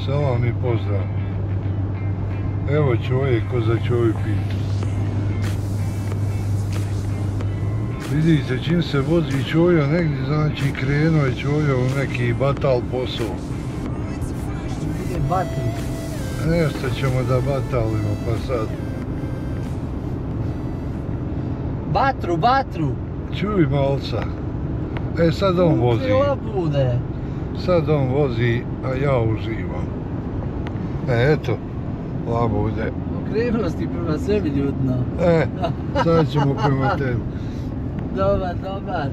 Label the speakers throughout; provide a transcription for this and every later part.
Speaker 1: Salam i pozdrav. Evo čovjek ko za čovjek pita. Vidite, čim se vozi čovjek negdje, znači krenuo je čovjek u neki batal posao. Nešto ćemo da batalimo, pa sad.
Speaker 2: Batru!
Speaker 1: Čuj malca. Sad on vozi. Sad on vozi, a ja uživam. Eto, labude.
Speaker 2: Okrenuo si prema sebi ljudno.
Speaker 1: Sad ćemo prema tebi.
Speaker 2: Dobar.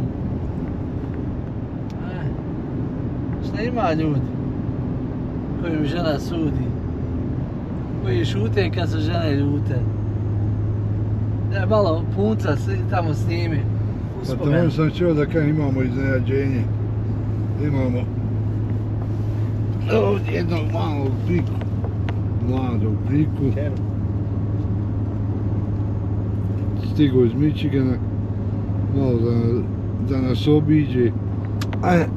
Speaker 2: Šta ima ljudi kojim žena sudi? Koji šute kad se žene ljute? Ja malo punca tamo snimi.
Speaker 1: Pa tamo sam čuo da kad imamo iznenađenje. Imamo ovdje jednog malog priku. Mladog priku. Stigo iz Michigana. Malo da nas obiđe.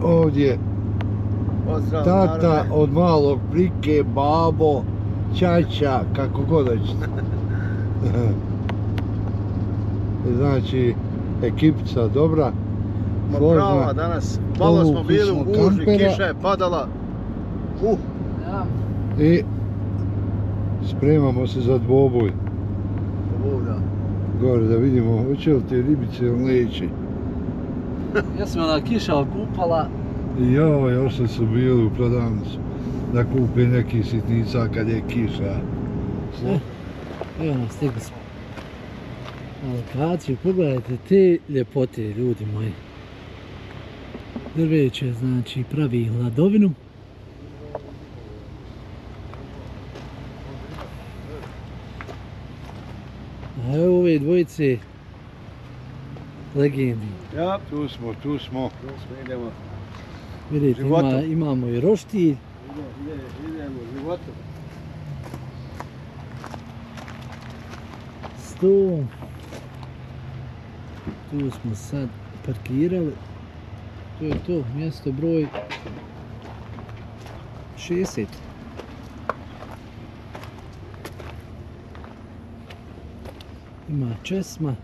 Speaker 1: Ovdje tata od malog prike, babo, ćaća, kako god hoćete. Znači, ekipica dobra.
Speaker 3: Ma prava danas, malo smo bili u gužvi, kiša je padala.
Speaker 1: I spremamo se za dvoboj. Gore da vidimo, hoće li te ribice leći.
Speaker 2: Ja sam ona kiša okupala.
Speaker 1: Još su bili u prodavnicu da kupe neki sitnica kad je kiša.
Speaker 2: Evo nam, stigli smo na lokaciju, pogledajte te ljepote, ljudi moji. Drveće, znači, pravi hladovinu. A evo ove dvojice legendi.
Speaker 1: Ja, tu smo.
Speaker 3: Idemo.
Speaker 2: Vidite, imamo i roštilj.
Speaker 3: Idemo životom.
Speaker 2: Stol. Tu smo sad parkirali. To je to, mjesto broj 60. Ima česma,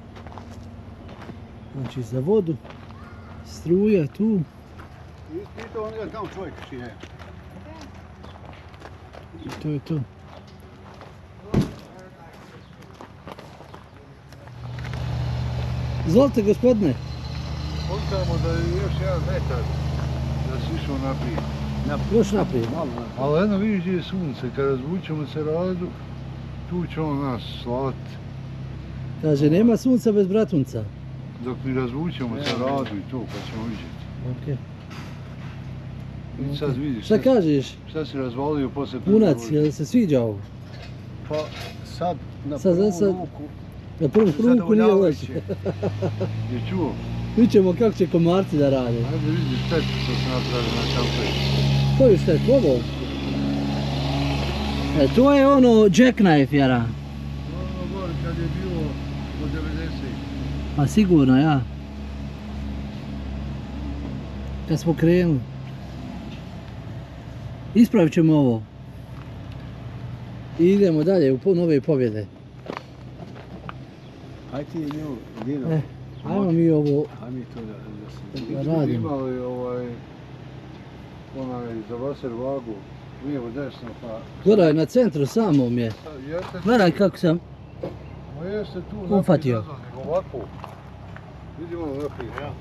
Speaker 2: znači za vodu, struja tu.
Speaker 3: I to on je tamo čovjek šije.
Speaker 2: I to je to. Izvolite, gospodine.
Speaker 1: Kontamo da je još jedan metar da si išao naprijed.
Speaker 2: Još naprijed.
Speaker 1: Ali jedno vidiš gdje je sunce, kada razvučemo se radu, tu će on nas slati.
Speaker 2: Kaže, nema sunca bez bratunca.
Speaker 1: Dok mi razvučemo se radu i to, pa ćemo vidjeti.
Speaker 2: Okej.
Speaker 1: I sad vidiš.
Speaker 2: Šta kažeš?
Speaker 1: Šta si razvalio poslije prve
Speaker 2: Punac,
Speaker 1: vožnje?
Speaker 2: jel se sviđa ovo?
Speaker 3: Pa sad na prvu ruku.
Speaker 2: Na prvu ruku nije loše.
Speaker 1: Je čuo?
Speaker 2: Vidimo kako će komarci da rade.
Speaker 1: Ajde vidi štetu što se napravi na kamperu.
Speaker 2: Koju štetu? Ovo? To je ono jackknife, jara.
Speaker 1: Ono gore kad je bilo do 90.
Speaker 2: Pa sigurno, ja. Kad smo krenuli. Ispravit ćemo ovo. I idemo dalje u nove pobjede.
Speaker 3: Aj ti nju, Dino.
Speaker 2: Ajmo mi ovo
Speaker 3: Aj mi to da
Speaker 2: radimo.
Speaker 1: Imali onaj za vaser vagu, lijevo desno pa...
Speaker 2: Gledaj, na centru samom je. Gledaj kako sam
Speaker 1: Ma jeste tu
Speaker 2: ufatio.
Speaker 1: Nego ovako. Vidimo naprijed.
Speaker 3: Ja.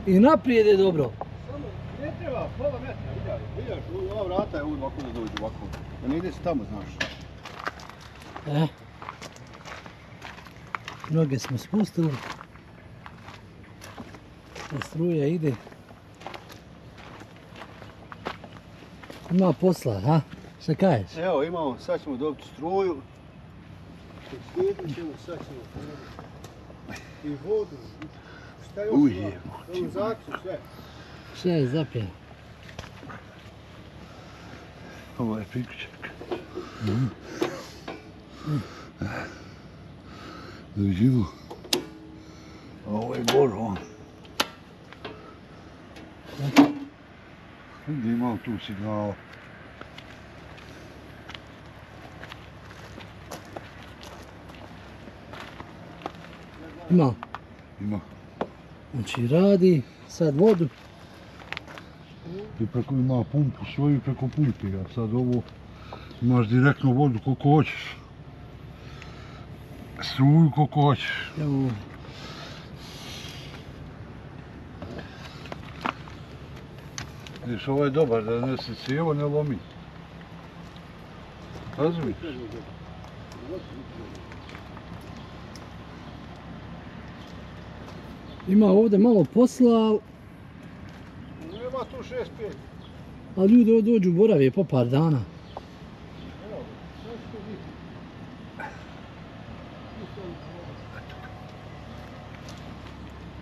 Speaker 2: I naprijed je dobro.
Speaker 3: Samo ne treba pola metra, vidiš, ova vrata je ovdje ovako da dođu ovako. Da ne ide se tamo, znaš.
Speaker 2: Noge smo spustili. Struja ide. Ima posla, ha? Šta kažeš?
Speaker 3: Evo imamo, sad ćemo dobiti struju. Slijedit ćemo, sad ćemo i vodu. Šta još ima? Kanalizaciju, sve.
Speaker 2: Sve je zapija.
Speaker 1: Ovo je priključak. Da vidimo. Ovo je boron. Vidi imam tu signala.
Speaker 2: Ima.
Speaker 1: Ima.
Speaker 2: Znači radi, sad vodu.
Speaker 1: I preko ima pumpu svoju preko pumpi, a sad ovo imaš direktno vodu koliko hoćeš. Struju koliko hoćeš.
Speaker 2: Evo.
Speaker 1: Vidiš, ovo je dobar da ne se cijevo ne lomi. Razumiješ?
Speaker 2: Ima ovdje malo posla,
Speaker 3: Nema tu 6-5.
Speaker 2: ali ljudi ovdje dođu borave po par dana.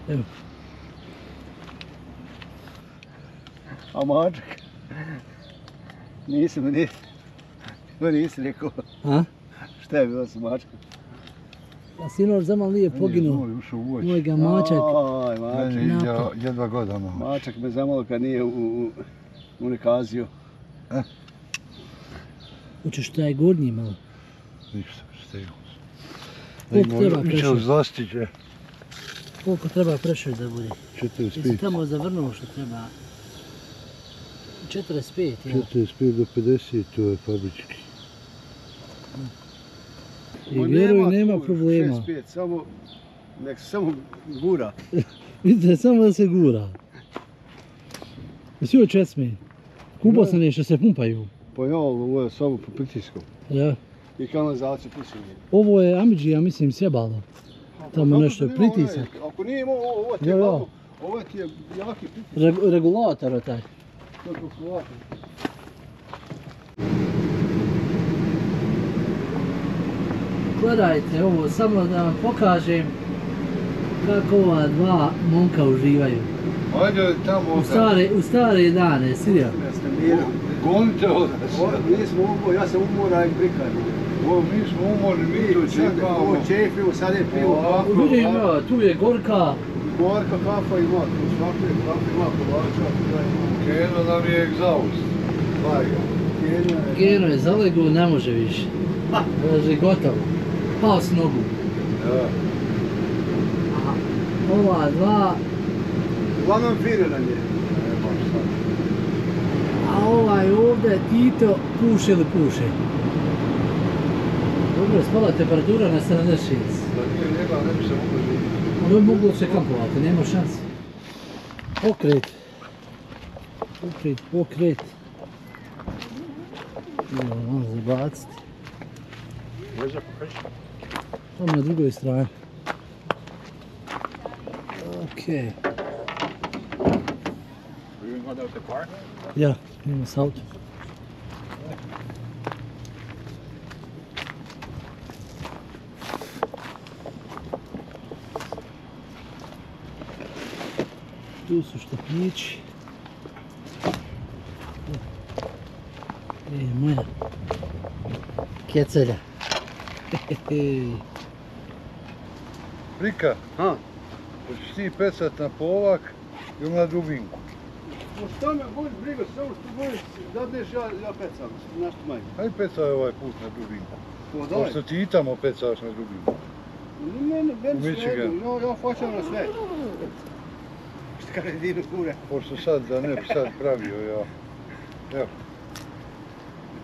Speaker 2: Evo.
Speaker 3: A mačak? Nisam rekao.
Speaker 2: A?
Speaker 3: Šta je bilo sa mačkom?
Speaker 2: A sinoć zaman nije poginuo.
Speaker 1: Moj ušao u voć.
Speaker 2: Moj ga mačak.
Speaker 3: Oj, mačak.
Speaker 1: Meni
Speaker 2: napao.
Speaker 1: jedva godina.
Speaker 3: Mačak me zamalo kad nije u nekazio.
Speaker 2: Hoćeš taj gornji malo.
Speaker 1: Ništa, stegao
Speaker 2: Koliko treba
Speaker 1: Više
Speaker 2: prešer?
Speaker 1: uz zastiđe.
Speaker 2: Koliko treba prešer da bude? Jesi
Speaker 1: 45.
Speaker 2: tamo zavrnuo što treba? 45, ja.
Speaker 1: 45 do 50, to je fabrički.
Speaker 2: I vjeruj, nema problema.
Speaker 3: 6-5, nek se samo gura.
Speaker 2: Vidite, samo da se gura. Jesi ovo česme? Kubosane što se pumpaju.
Speaker 3: Pa ja, ovo je samo po pritisku.
Speaker 2: Ja.
Speaker 3: I kanalizaciju pušenje.
Speaker 2: Ovo je Amidži, ja mislim, sjebalo. Tamo nešto je pritisak.
Speaker 3: Ako nije imao ovo ti je
Speaker 2: Ja, ja.
Speaker 3: malo, ovo ti je jaki pritisak.
Speaker 2: Regulator je taj.
Speaker 3: To je kalkulator.
Speaker 2: Gledajte ovo, samo da vam pokažem kako ova dva momka uživaju.
Speaker 1: Ajde tamo
Speaker 2: U stare dane, svidio.
Speaker 3: Ja sam miran.
Speaker 1: gonite od
Speaker 3: Nismo umorni, ja sam umoran i prikladni.
Speaker 1: Ovo mi smo umorni, mi to čekamo.
Speaker 3: Ovo čefimo, sad je pivo, kafa.
Speaker 2: Vidim, tu je gorka.
Speaker 3: Gorka, kafa ima, tu svakoj kafa ima, kolača, tu ima.
Speaker 1: Keno nam je egzaust.
Speaker 3: Vaga.
Speaker 2: Geno je zalego, ne može više. Kaže, gotovo. Pao s nogu.
Speaker 1: Ja.
Speaker 2: Ova dva,
Speaker 3: Uglavnom firiran je.
Speaker 2: a ovaj ovdje Tito puše ili puše. Dobro, spala temperatura na 76.
Speaker 1: Da nije njega, ne bi se moglo živjeti.
Speaker 2: Ono je moglo se kampovati, nema šanse. Pokret. Pokret. Evo, zabaciti. Tamo na drugoj strani. Okej. Ja, idemo s autom. Tu su štapići. Moja kecelja.
Speaker 1: Prika,
Speaker 3: Ha?
Speaker 1: hoćeš ti pecat na polak ili na dubinku?
Speaker 3: Šta me boli briga, samo što boli, dadneš ja pecam, nešto manje.
Speaker 1: Aj pecaj ovaj put na dubinku.
Speaker 3: To
Speaker 1: Kao što ti i tamo pecaš na dubinku.
Speaker 3: Ne, meni
Speaker 1: U
Speaker 3: sve
Speaker 1: Michigan.
Speaker 3: jedno, ja hoćem na sve. Što kaže Dino kure.
Speaker 1: Pošto sad da ne bi sad pravio ja. Evo,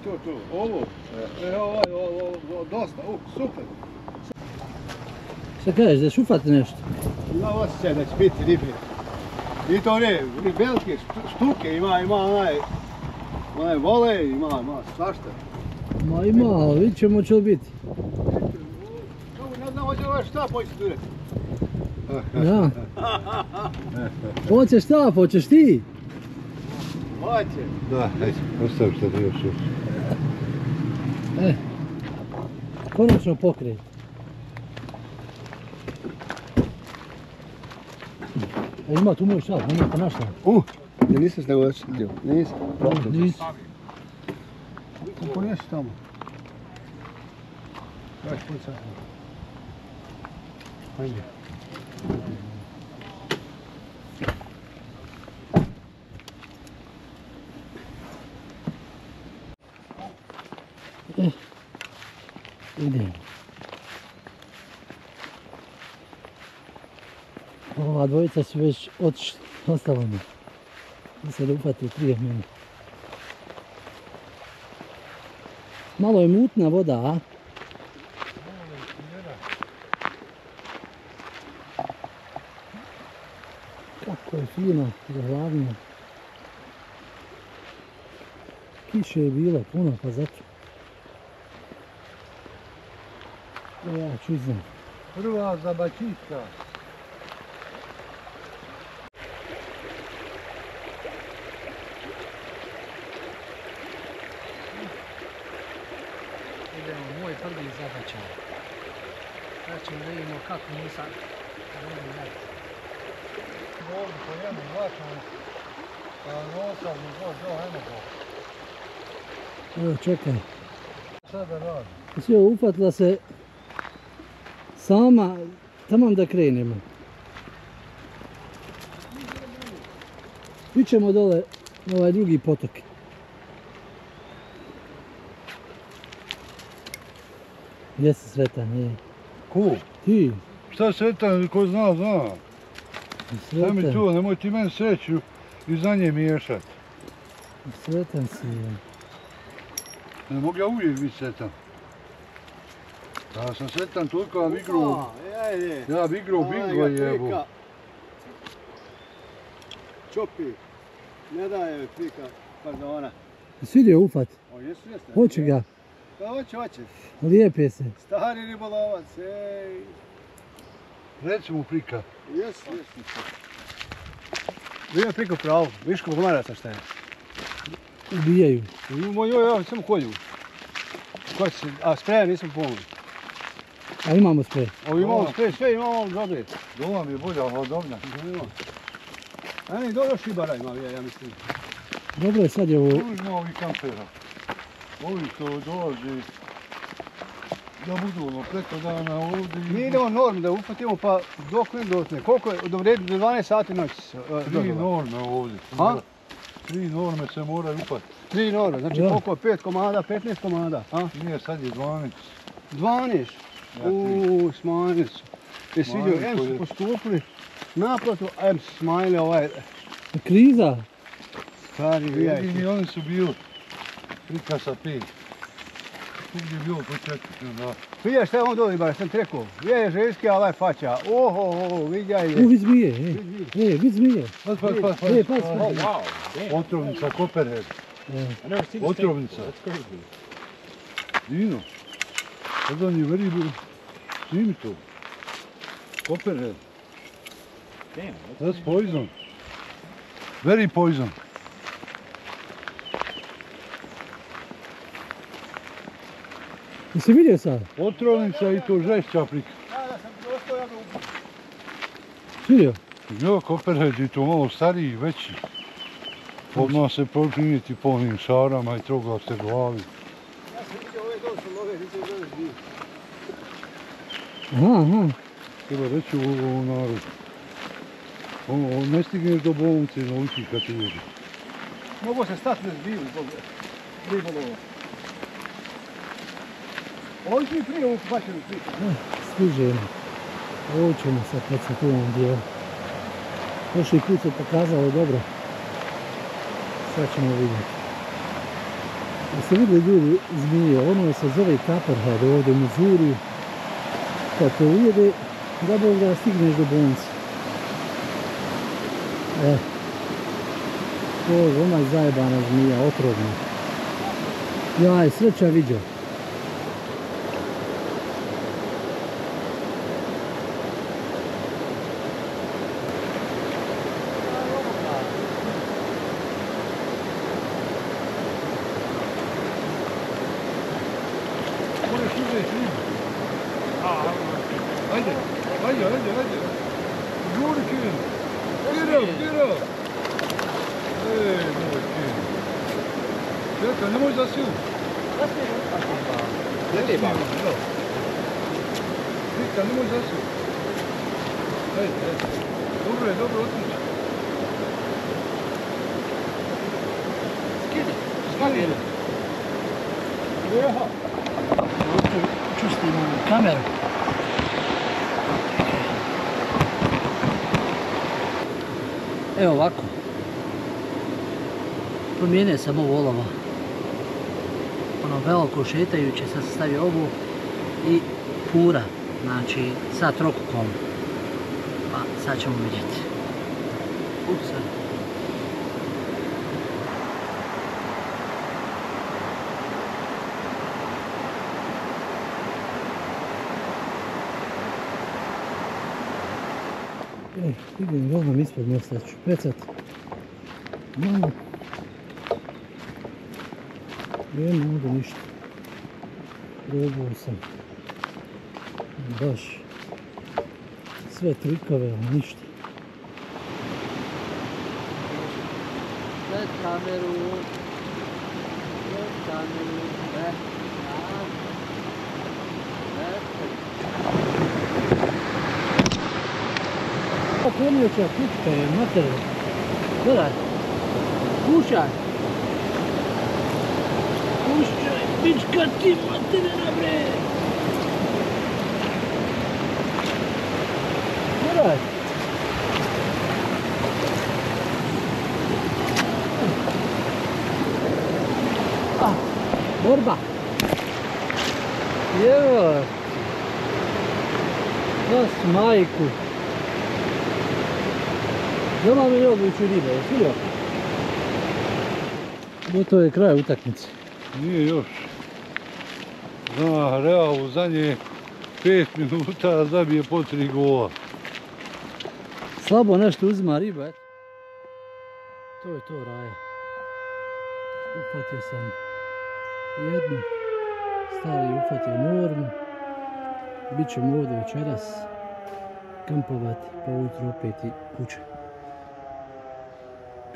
Speaker 3: To, ovo, ovo, dosta, super.
Speaker 2: Šta kažeš, da šufate nešto?
Speaker 3: Ima osjećaj da će biti ribe. I to ne, velike štuke, ima onaj vole, ima svašta.
Speaker 2: Ma ima, ali vidit ćemo će li biti.
Speaker 3: Ne znam, hoće ovaj štap hoće durati.
Speaker 2: Ja. Hoćeš štap, hoćeš ti?
Speaker 3: Hoće.
Speaker 1: da, ajde, ostavi što ti još još.
Speaker 2: Konačno pokret. Ima tu moj štap, nema pa naš štap.
Speaker 3: Ja nisam snego da ću dio, nisam.
Speaker 2: Nisi.
Speaker 3: Kako nisi tamo? Daj, put sad. Ajde.
Speaker 2: Idemo. Ova dvojica su već otišli, ostalo mi. Da se upati prije mene. Malo je mutna voda, a? Kako je fino, zahvalno. Kiše je bilo puno, pa zato. Ja ću znam.
Speaker 1: Prva zabačitka.
Speaker 2: Idemo, moj prvi zabačaj. Sad ćemo da vidimo kako nisam.
Speaker 1: Ovdje po jednom vlačom, pa nosam mi god do, ajmo go.
Speaker 2: Evo, čekaj.
Speaker 1: Sada radi.
Speaker 2: Sve upatila se sama, tamam da krenemo. Ićemo dole na ovaj drugi potok. Gdje si sretan, je?
Speaker 1: Ko?
Speaker 2: Ti,
Speaker 1: Šta sretan, ko zna, zna. Daj mi
Speaker 2: sretan,
Speaker 1: tu, nemoj ti meni sreću i za nje miješat.
Speaker 2: sretan si. Je.
Speaker 1: Ne mogu ja uvijek biti sretan. Ja sam sretan toliko, ja bi igrao, ja bi igrao bingo jebu.
Speaker 3: Čopi. Ne daje pika, pardona.
Speaker 2: Svidio ufat,
Speaker 3: O, jesu, jeste.
Speaker 2: hoće ga,
Speaker 3: Pa hoće.
Speaker 2: lijepe se.
Speaker 3: Stari ribolovac, ej.
Speaker 1: Reci mu prika.
Speaker 3: Jesu. Vidim priko pravo, viš kako maraca šta je.
Speaker 2: Ubijaju.
Speaker 3: Ja samo kolju. A spreja nisam pomogli.
Speaker 2: A imamo sprej.
Speaker 3: Ovo imamo sprej, sve imamo dobre.
Speaker 1: Doma mi je bolja hladovna.
Speaker 3: A ne, dobro šibara ima, ja mislim.
Speaker 2: Dobro je sad je ovo.
Speaker 1: Tužno ovi kampera. Ovi što dolaze da budu ono preko dana ovdje.
Speaker 3: Mi idemo norm da upatimo pa dok ne dosne. Koliko je? Do 12 sati noći.
Speaker 1: 3 norme ovdje.
Speaker 3: A?
Speaker 1: 3 norme se moraju upati.
Speaker 3: 3 norme, znači
Speaker 2: Da.
Speaker 3: koliko je? 5 komada, 15 komada. A?
Speaker 1: Nije, sad je 12.
Speaker 3: 12.
Speaker 1: Ja,
Speaker 3: Uuu, smanjili su. Jesi vidio,
Speaker 1: Smanjili
Speaker 3: M
Speaker 1: su,
Speaker 3: su
Speaker 1: je.
Speaker 3: postupili naprotiv, M su smanjili ovaj
Speaker 2: Kriza.
Speaker 3: stari vijajki.
Speaker 1: Jedini oni su bili prika sa 5. Svugdje je bilo po 4. Da.
Speaker 3: Vidjeli šta je on doli, bar sam ti rekao. Je ženski, a ovaj faća. Oho, vidjaj je.
Speaker 2: Vid zmije, vid zmije.
Speaker 1: Pas.
Speaker 2: Pas.
Speaker 1: Otrovnica Copperhead.
Speaker 2: E,
Speaker 1: Otrovnica. Dino. Sad on je very good. Snimi to. Copperhead. That's poison. Very poison.
Speaker 2: Jesi vidio sad?
Speaker 1: Otrovnica i to žešća prika.
Speaker 3: Da sam dostao, ja ga ubio.
Speaker 2: Vidio?
Speaker 1: Jo, Copperhead i to malo stariji, veći. Odmah se počinjeti po onim šarama i troga se glavi.
Speaker 3: Ja sam vidio ove dole su nove, nisam gledao zbiju.
Speaker 2: Aha.
Speaker 1: Treba reći u narodu. Ono, ne stigneš do bolnice na ulici kad ti vidi.
Speaker 3: Mogu se stati na zbiju zbog ribolova. Ovo su mi prije ovu bačenu priču.
Speaker 2: Stižemo. Ovo ćemo sad kad se tu ovom dijelu. Prošli put se pokazalo dobro. Sad ćemo vidjeti. Jeste vidjeli ljudi zmije, ono se zove Copperhead ovdje u Missouri. Kad te ujede, da Bog da stigneš do bolnice. To je onaj zajebana zmija, otrovna. Jaj, sreća vidio.
Speaker 1: Moraš uzeti ribu. Ajde. Žuri Kin. Get up. Ej, moj Kin. Čekaj, nemoj za silu.
Speaker 3: Ne treba.
Speaker 1: Vika, nemoj za silu. Ajde. Dobro, otići.
Speaker 3: Skidi.
Speaker 2: čistimo kameru. Evo ovako. Promijenio sam ovo olovo. Ono veliko šetajuće, sad sam stavio ovu i pura, znači sa trokukom. Pa sad ćemo vidjeti. Upsa. Idem rovnom ispod mjesta, ću pecat. Malo. Nema ovdje ništa. Probao sam. Baš. Sve trikove, ali ništa. Pred kameru. Pred kameru. Kornjača pička je, mater. Gledaj. Kušaj. Kušaj, pička ti materina bre. Gledaj. Borba. Jevo. Nas majku. Doma mi ljubujuću ribe, jesi vidio? Gotovo je kraj utakmice.
Speaker 1: Nije još. Zna, Real u zadnje 5 minuta zabije po 3 gola.
Speaker 2: Slabo nešto uzima riba, eto. To je to, Raja. Uhvatio sam jednu, stari uhvatio normu. Bićemo ovdje večeras kampovati, pa ujutro opet i kuće.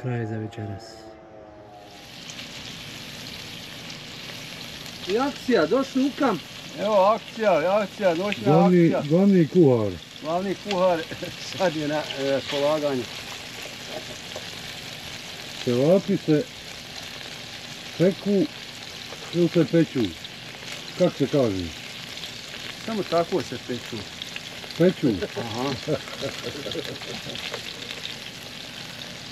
Speaker 2: Kraj za večeras. I akcija, došli u kamp.
Speaker 3: Evo akcija, noćna akcija.
Speaker 1: Glavni kuhar.
Speaker 3: Glavni kuhar sad je na polaganju.
Speaker 1: Ćevapi se peku ili se peću? Kako se kaže?
Speaker 3: Samo tako se peču.
Speaker 1: Peću?
Speaker 3: Aha.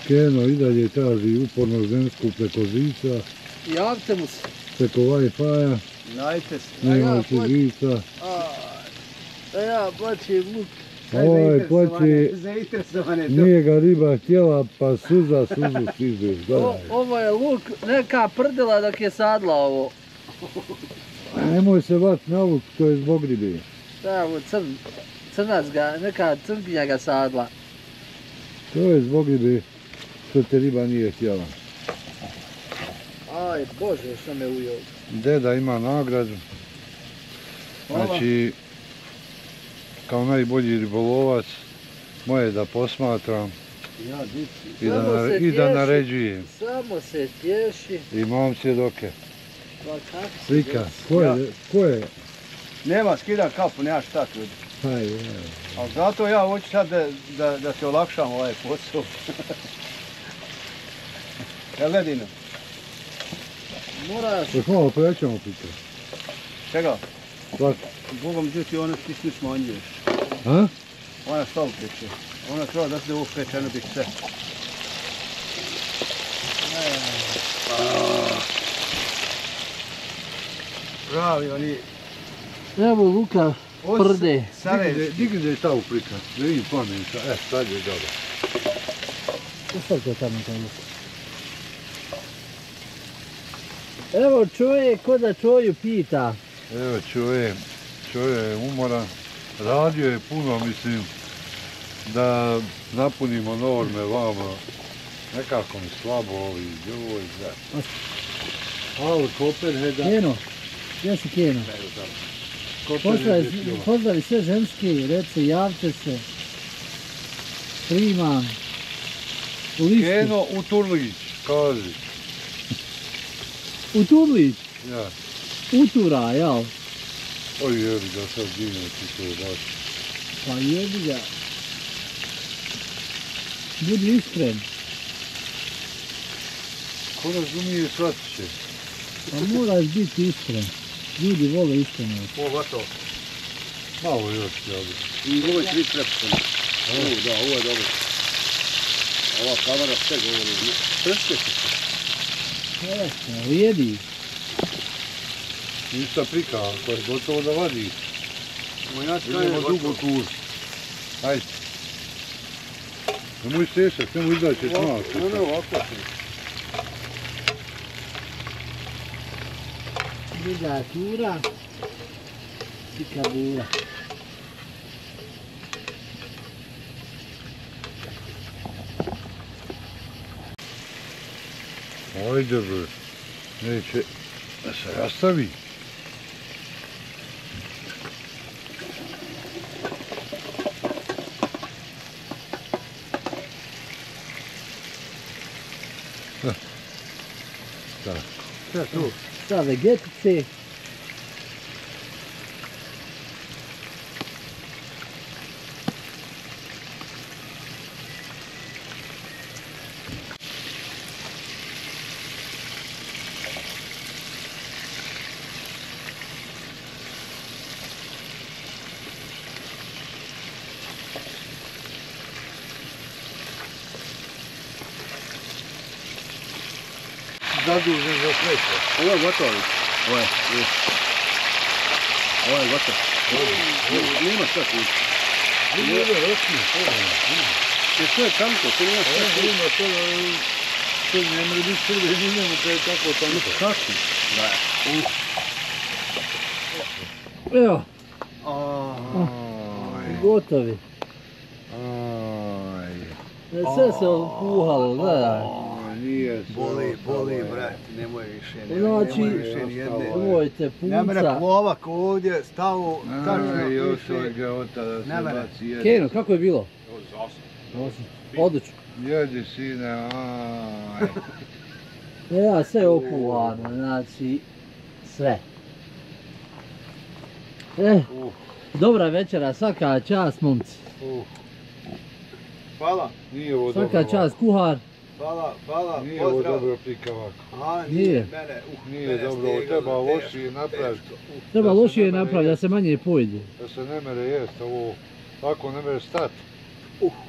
Speaker 1: Keno i dalje traži uporno žensku preko žica,
Speaker 2: Javite mu se.
Speaker 1: preko Wi-Fi-a,
Speaker 3: Najte se.
Speaker 1: nema ti žica.
Speaker 2: Da ja plaćem luk.
Speaker 1: Ovaj plaće,
Speaker 3: Zainteresovane.
Speaker 1: nije ga riba htjela, pa suzu stižeš, gledaj.
Speaker 2: Ovo je luk, neka prdela dok je sadla ovo.
Speaker 1: Nemoj se vat na luk, to je zbog ribe.
Speaker 2: Da, ovo crnac ga, neka crnkinja ga sadla.
Speaker 1: To je zbog ribe, što te riba nije htjela.
Speaker 2: Aj, Bože, što me ujeo.
Speaker 1: Deda ima nagradu. Znači, kao najbolji ribolovac, moje da posmatram i da naređujem.
Speaker 2: Samo se tješi.
Speaker 1: Imam svjedoke.
Speaker 2: Pa kako se
Speaker 1: Slika,
Speaker 2: tješi?
Speaker 1: ko je?
Speaker 3: Nema, skidam kapu, nema šta ljudi.
Speaker 1: Aj, je.
Speaker 3: Ali zato ja hoću sad da se olakšam ovaj posao. Jel ledino?
Speaker 2: Moraš.
Speaker 1: Još malo pojačamo pita.
Speaker 3: Čega?
Speaker 1: Svak.
Speaker 3: Bogom ti ono ti svi smanjuješ.
Speaker 1: A?
Speaker 3: Ona stav peče. Ona treba da se ovo pečeno biti sve. Pravi oni.
Speaker 2: Evo Luka prde.
Speaker 1: Digni je ta uprika, da vidim plamenica. Sad je dobro.
Speaker 2: Ustavite tamo taj Luka. Evo čovjek ko da čoju pita.
Speaker 1: Evo čovjek je umoran. Radio je puno, mislim, da napunimo norme vama. Nekako mi slabo ovi, joj, da. Ali Kopenheda.
Speaker 2: Keno, gdje si Keno? Pozdravi sve ženski, reci, javite se. Primam. U listu.
Speaker 1: Keno u Turlić, kaži.
Speaker 2: U Turlić?
Speaker 1: Ja.
Speaker 2: Utura, jel?
Speaker 1: Oj, jebi ga sad gine ti to baš.
Speaker 2: Pa jebi ga. Budi iskren.
Speaker 1: Ko razumije, shvatit će.
Speaker 2: Pa moraš biti iskren. Ljudi vole iskreno.
Speaker 3: Ovo gotovo.
Speaker 1: Malo još, ja bi.
Speaker 3: I ovo će biti prepušteno. Da, ovo je dobro. Ova kamera sve govori. Pršte se.
Speaker 2: Vrijedi.
Speaker 1: Ništa prika, ako je gotovo da vadi. Idemo dugo tur. Hajde. Nemoj stešak, nemoj izaći malo.
Speaker 3: Ne, ovako.
Speaker 2: Druga tura. Sika bura.
Speaker 1: Ajde bre. Neće da se rastavi.
Speaker 2: Šta tu? Šta vegetice?
Speaker 1: Zadužen za smeće.
Speaker 3: Ovo je gotovo. Ovo je gotovo. Nema šta tu.
Speaker 1: Nije rosni.
Speaker 3: To je tanko, to nema šta tu.
Speaker 1: Ima to ne mre biti sredinjeno, to je tako tanko.
Speaker 3: Kako? Da.
Speaker 2: Evo, gotovi. Sve se opuhalo, gledaj.
Speaker 1: Nije se.
Speaker 3: Boli, brat, nemoj više.
Speaker 2: Znači, nemojte
Speaker 3: Ne mene
Speaker 2: punca.
Speaker 3: plovak ovdje stavu, tačno
Speaker 1: Još
Speaker 3: piše.
Speaker 1: ga ota da se
Speaker 3: Ne mene.
Speaker 1: baci jedi.
Speaker 2: Keno, kako je bilo? Odlično.
Speaker 1: Jedi sine, aj.
Speaker 2: Ja, sve je opuhano, znači, sve. Dobra večera, svaka čast momci.
Speaker 3: Hvala,
Speaker 1: Nije ovo dobro.
Speaker 2: Svaka čast kuhar.
Speaker 3: hvala,
Speaker 1: Nije ovo
Speaker 3: pozdrav.
Speaker 1: dobro prikavak.
Speaker 3: A,
Speaker 2: Nije.
Speaker 3: Mene,
Speaker 1: Nije
Speaker 3: mene
Speaker 1: dobro, ovo
Speaker 3: steglo,
Speaker 1: treba
Speaker 3: teško,
Speaker 1: lošije napraviti.
Speaker 3: teško.
Speaker 2: Treba
Speaker 1: Da se
Speaker 2: lošije
Speaker 1: ne mere
Speaker 2: napraviti, da
Speaker 1: jest.
Speaker 2: se manje pojede.
Speaker 1: Da se ne mere jest, ovo tako ne mere stat.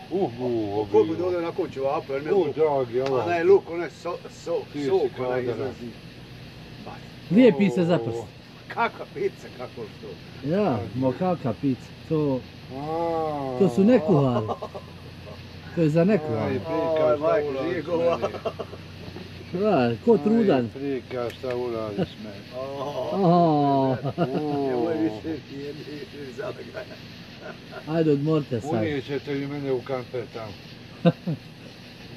Speaker 3: Koliko bi
Speaker 1: Obilo.
Speaker 3: ovdje onako ćevapu, jer ne luk.
Speaker 1: Dragi, ovo.
Speaker 3: Onaj luk, onaj sok,
Speaker 1: Ti si
Speaker 3: onaj
Speaker 1: kadara.
Speaker 3: izlazi.
Speaker 2: Lijepi se za prst.
Speaker 3: Kakva pizza, kako što.
Speaker 2: Ja, kakva pizza. To su nekuhari. To je za
Speaker 1: Aj,
Speaker 2: nekuhari.
Speaker 1: prika, šta
Speaker 3: majko,
Speaker 1: uradiš
Speaker 3: žigova.
Speaker 1: meni?
Speaker 2: Da, ko trudan.
Speaker 1: Aj, prika, šta uradiš meni?
Speaker 3: Nemoj više jedi zalagaj.
Speaker 2: Ajde, odmorite sad.
Speaker 1: Unijet ćete li mene u kamper tamo?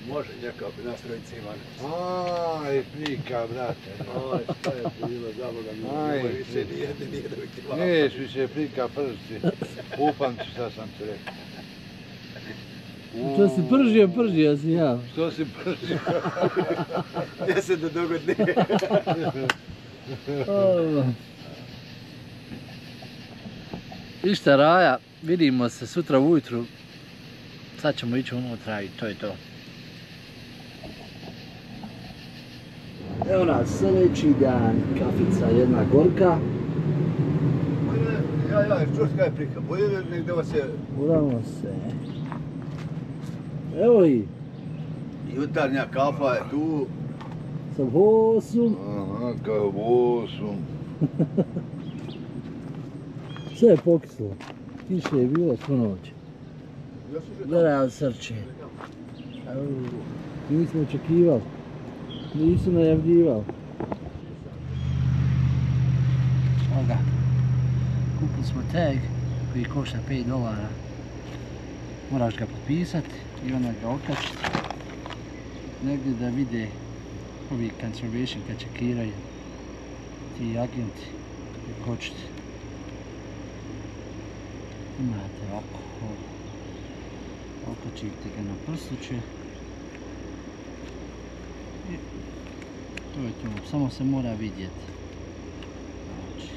Speaker 3: Može, nekako bi nas trojice imali.
Speaker 1: Aj, prika, brate.
Speaker 3: Aj, šta je bilo, zaloga mi.
Speaker 1: Aj,
Speaker 3: Nemoj više ni jedni, nije da bi ti lapa.
Speaker 1: Niješ više prika prsti. Upamći šta sam ti rekao.
Speaker 2: Što si pržio si ja.
Speaker 1: Što si pržio?
Speaker 3: Gdje se da dogodne?
Speaker 2: Išta Raja, vidimo se sutra ujutru. Sad ćemo ići unutra i to je to. Evo nas, sljedeći dan, kafica jedna gorka.
Speaker 3: Ja, čuš kaj je prika, bolje negdje vas je
Speaker 2: Uramo se. Evo i,
Speaker 3: jutarnja kafa je tu.
Speaker 2: sa bosom.
Speaker 1: Aha, kao bosom.
Speaker 2: Sve je pokislo. Kiše je bilo svo noć. Gledaj srče. Nismo očekivali. Nisu najavljivali. Evo ga. Kupili smo tag koji košta $5. Moraš ga potpisati i onda ga okačiti. Negdje da vide ovi conservation kad čekiraju ti agenti i kočiti. Imate ovako, okačite ga na prstuće i to je to, samo se mora vidjeti. Znači.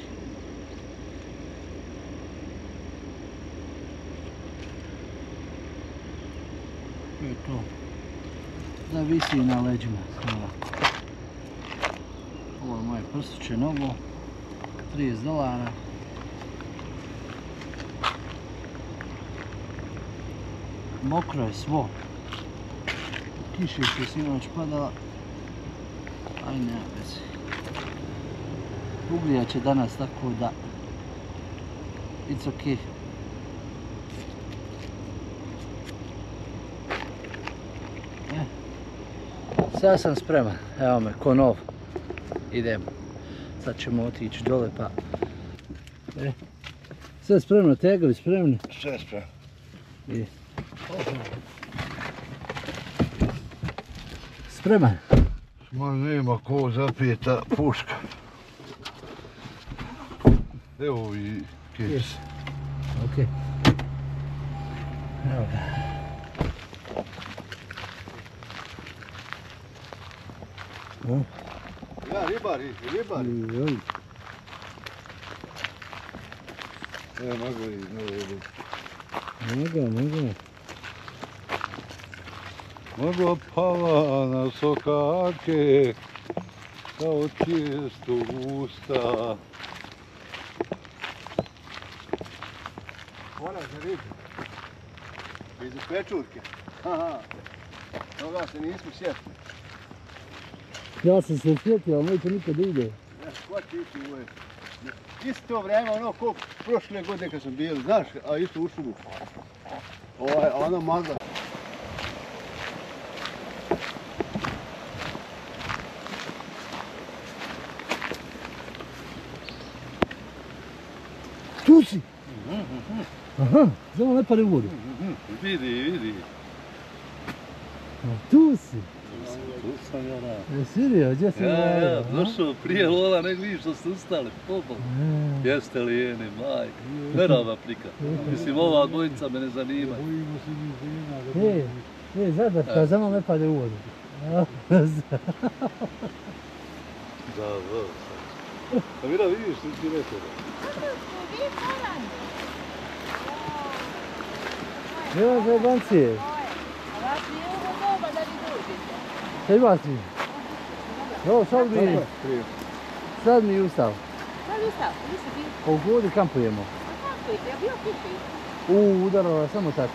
Speaker 2: To je to, da visi na leđima, ovako. Ovo je moje prstuće novo, 30 dolana. Mokro je svo. Kiša je sinoć padala. Aj nema veze. Uglijat će danas tako da it's ok. Sad sam spreman, evo me, ko nov. Idemo. Sad ćemo otići dole pa... Sve spremno, tegovi spremni.
Speaker 1: Sve spremno.
Speaker 2: I... Spreman.
Speaker 1: Ma nema ko zapijeta puška. Evo i keks.
Speaker 2: Ok. Evo ga.
Speaker 3: Ja, ribari.
Speaker 2: Joj.
Speaker 1: Evo nagoji,
Speaker 2: Mogu.
Speaker 1: Magla pala na sokake, kao tijesto usta.
Speaker 3: Ona za ribu. Iz pečurke. Haha. Toga se nismo sjetili.
Speaker 2: Ja sam se sjetio, ali neće nikad ide.
Speaker 3: Ja, ko ti si uvijek? Isto vrijeme, ono ko prošle godine kad sam bio, znaš, a isto u šumu. Ona magla.
Speaker 2: Tu si! Aha, samo ne pade u vodu.
Speaker 1: Vidi.
Speaker 2: Tu si!
Speaker 1: Tu sam ja na.
Speaker 2: Sirio, gdje si
Speaker 1: Ja, došao prije Lola nego vi što ste ustali, pobol. Jeste li jeni, majke, nerava plika. Mislim, ova dvojica me ne zanima.
Speaker 2: Zadatka, samo ne pade u vodu.
Speaker 1: Da. A Mira, vidiš, ti rekao.
Speaker 2: Nema zajebancije. Šta ima si? Evo, sad mi ustao. Pa u vodi kampujemo. Udarala, samo tako.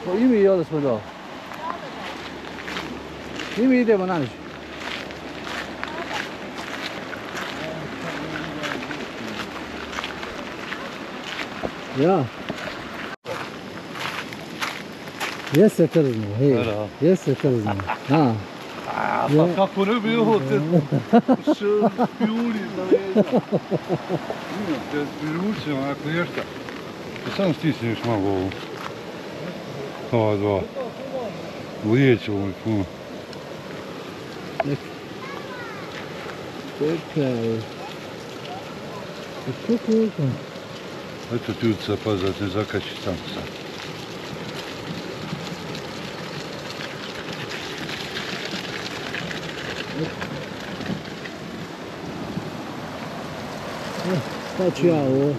Speaker 2: Pa i mi ovdje smo dole. I mi idemo na nič. Ja. Jeste krzno, hej. Jeste krzno.
Speaker 1: Pa kako ne bi ovo te špijuni za leđa. Te priručimo onako ješta. Samo stisneš malo ovo. Ova dva. Lijeće ovo mi puno.
Speaker 2: Čekaj. Čekaj.
Speaker 1: Eto ti uca pa da te zakači sam sad.
Speaker 2: Šta ću ja ovo?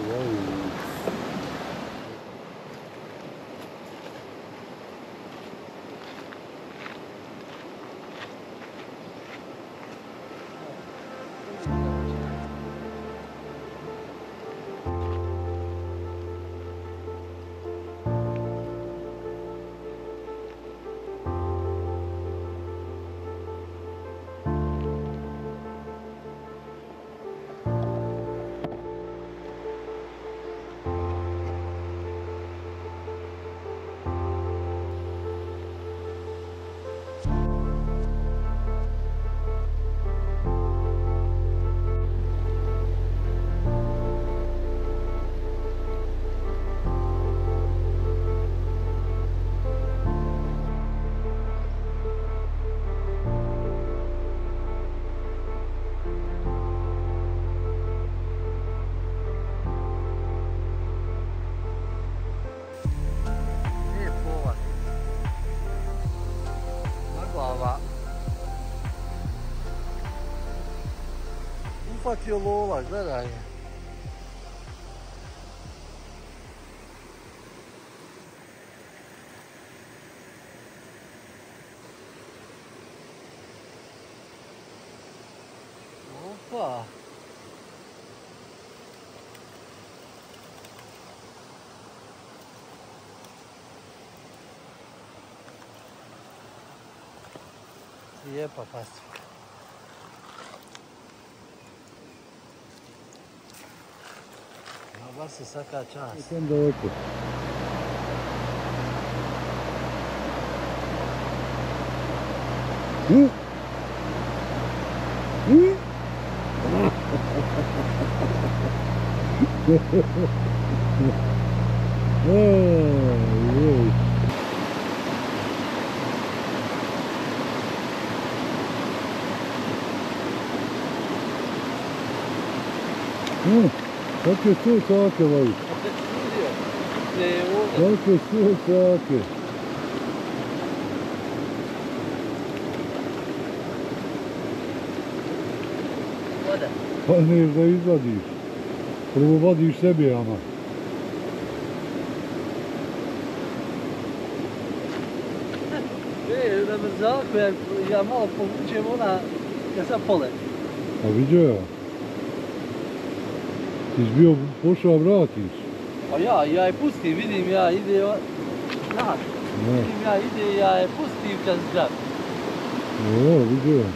Speaker 2: Uhvatio lola, gledaj. Opa. Lijepa pastrika. Bar se svaka čast.
Speaker 3: Tam daleko. Kakve su sake, Vajk? Kakve su sake?
Speaker 2: Voda.
Speaker 3: Pa neš da izvadiš. Prvo vadiš sebi, ama.
Speaker 2: Na mrzaku, ja malo povučem ona, ja sam pole.
Speaker 3: A vidio ja. Ti si bio pošao, vratiš.
Speaker 2: Pa ja je pustim, vidim ja ide, znaš, vidim ja ide, ja je pustim kad zgrab.
Speaker 3: O, vidio ja.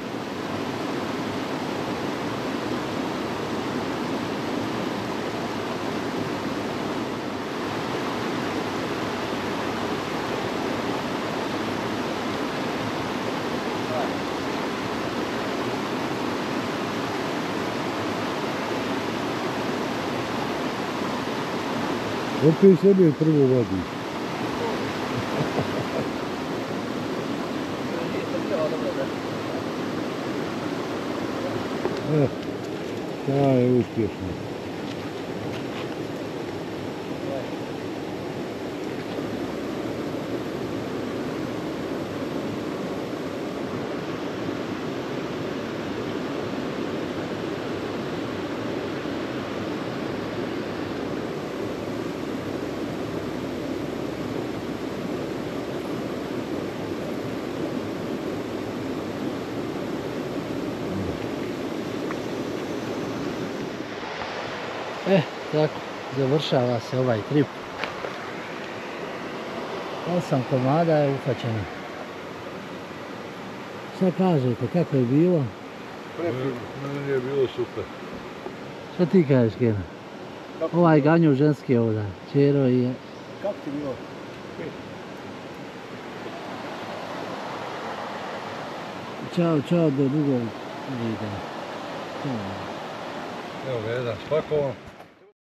Speaker 3: Opet sebe prvo vadiš. Ta je uspješno.
Speaker 2: Tako, završava se ovaj trip. 8 komada je ufaćeno. Šta kažete, kako je bilo?
Speaker 1: Meni je bilo super.
Speaker 2: Šta ti kažeš, Kena? Ovaj ganju ženski ovdje, Čero i...
Speaker 3: Kako ti bilo?
Speaker 2: Ćao, do drugog videa.
Speaker 1: Evo ga jedan spakovan.